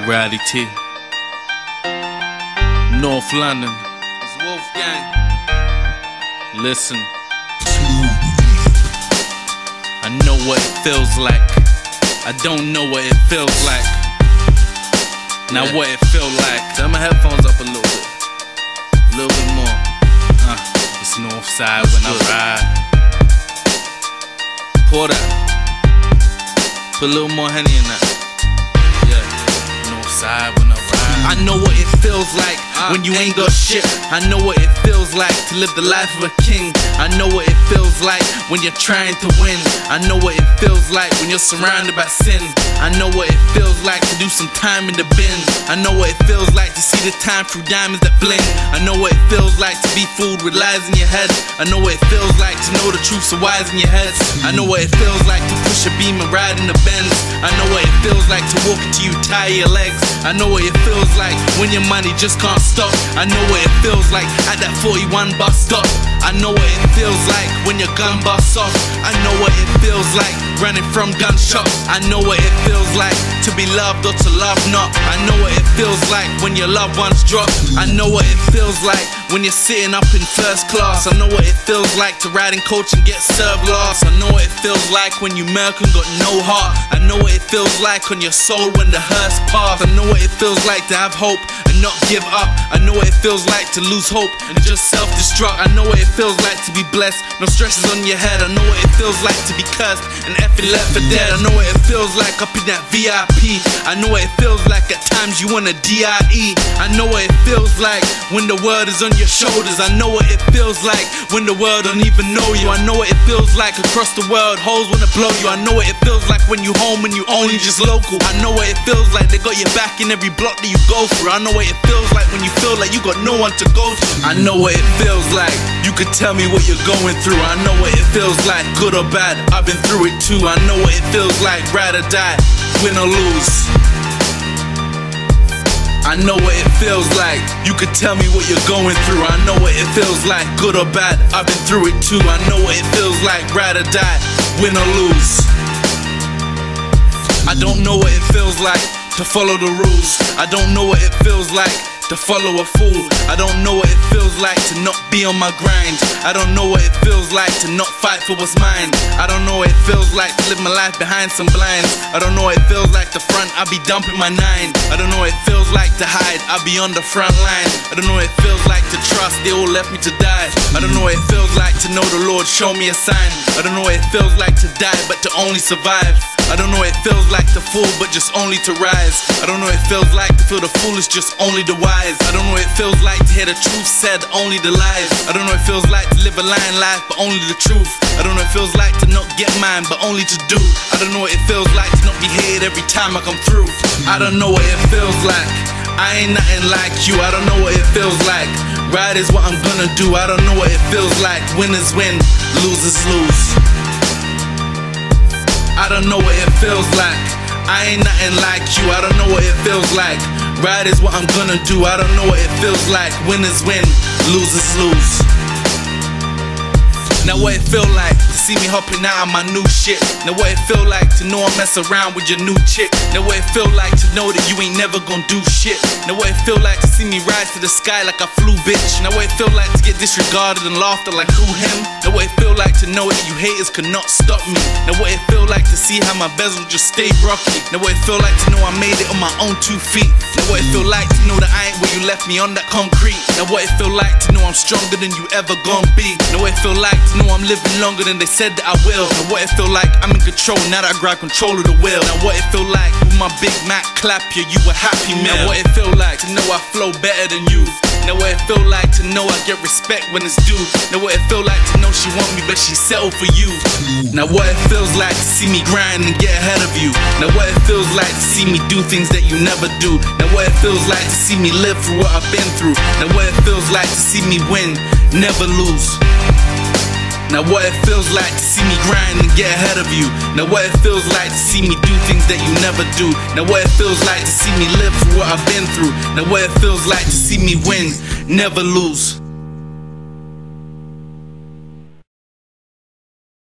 Rowdy T Northlondon. It's Wolfgang. Listen, I know what it feels like. I don't know what it feels like. Now what it feel like. Turn my headphones up a little bit more. It's north side when I ride. Pour that. Put a little more Henny in that. Yeah, north side when I ride. I know what it feels like when you ain't got shit. I know what it feels like to live the life of a king. I know what it feels like when you're trying to win. I know what it feels like when you're surrounded by sin. I know what it feels like to do some time in the bin. I know what it feels like to see the time through diamonds that bling. I know what it feels like to be fooled with lies in your head. I know what it feels like to know the truth so wise in your heads. I know what it feels like to push a beam and ride in the Benz. I know what it feels like to walk until you tie your legs. I know what it feels like when your money just can't stop. I know what it feels like at that 41 bus stop. I know what it feels like when your gun busts off. I know what it feels like running from gunshots. I know what it feels like to be loved or to love not. I know what it feels like when your loved ones drop. I know what it feels like when you're sitting up in first class. I know what it feels like to ride in coach and get served last. I know what it feels like when you murk and got no heart. I know what it feels like on your soul when the hearse pass. I know what it feels like to have hope and not give up. I know what it feels like to lose hope and just self-destruct. I know what it feels like to be blessed, no stresses on your head. I know what it feels like to be cursed and effing left for dead. I know what it feels like up in that VIP. I know what it feels like at times you wanna DIE. I know what it feels like when the world is on your shoulders. I know what it feels like when the world don't even know you. I know what it feels like across the world, hoes wanna blow you. I know what it feels like when you home and you only just local. I know what it feels like they got your back in every block that you go through. I know what it feels like when you feel like you got no one to go to. I know what it feels like, you could tell me what you're going through. I know what it feels like, good or bad, I've been through it too. I know what it feels like, ride or die, win or lose. I know what it feels like, you could tell me what you're going through. I know what it feels like, good or bad, I've been through it too. I know what it feels like, ride or die, win or lose. I don't know what it feels like to follow the rules. I don't know what it feels like to follow a fool. I don't know what it feels like to not be on my grind. I don't know what it feels like to not fight for what's mine. I don't know what it feels like to live my life behind some blinds. I don't know what it feels like to front, I'll be dumping my 9. I don't know what it feels like to hide, I'll be on the front line. I don't know what it feels like to trust, they all left me to die. I don't know what it feels like to know the Lord show me a sign. I don't know what it feels like to die but to only survive. I don't know what it feels like to fall but just only to rise. I don't know what it feels like to feel the foolish just only the wise. I don't know what it feels like to hear the truth said only the lies. I don't know what it feels like to live a lying life but only the truth. I don't know what it feels like to not get mine but only to do. I don't know what it feels like to not be hated every time I come through. I don't know what it feels like, I ain't nothing like you. I don't know what it feels like, ride is what I'm gonna do. I don't know what it feels like, winners win, losers lose. I don't know what it feels like, I ain't nothing like you. I don't know what it feels like, ride is what I'm gonna do. I don't know what it feels like, winners win, losers lose. Now what it feel like to see me hopping out of my new shit. Now what it feel like to know I mess around with your new chick. Now what it feel like to know that you ain't never gonna do shit. Now what it feel like to see me rise to the sky like I flew, bitch. Now what it feel like to get disregarded and laughed at like who him. Now what it feel like to know that you haters cannot stop me. Now what it feel like to see how my bezel just stayed rocky. Now what it feel like to know I made it on my own 2 feet. Now what it feel like to know that I ain't where you left me on that concrete. Now what it feel like to know I'm stronger than you ever gonna be. Now what it feel like to know I'm living longer than they said that I will. Now what it feel like I'm in control now that I grab control of the wheel. Now what it feel like with my Big Mac clap you, you a happy meal. Now what it feel like to know I flow better than you. Now what it feel like to know I get respect when it's due. Now what it feel like to know she want me but she settled for you. Now what it feels like to see me grind and get ahead of you. Now what it feels like to see me do things that you never do. Now what it feels like to see me live through what I've been through. Now what it feels like to see me win, never lose. Now what it feels like to see me grind and get ahead of you. Now what it feels like to see me do things that you never do. Now what it feels like to see me live through what I've been through. Now what it feels like to see me win, never lose.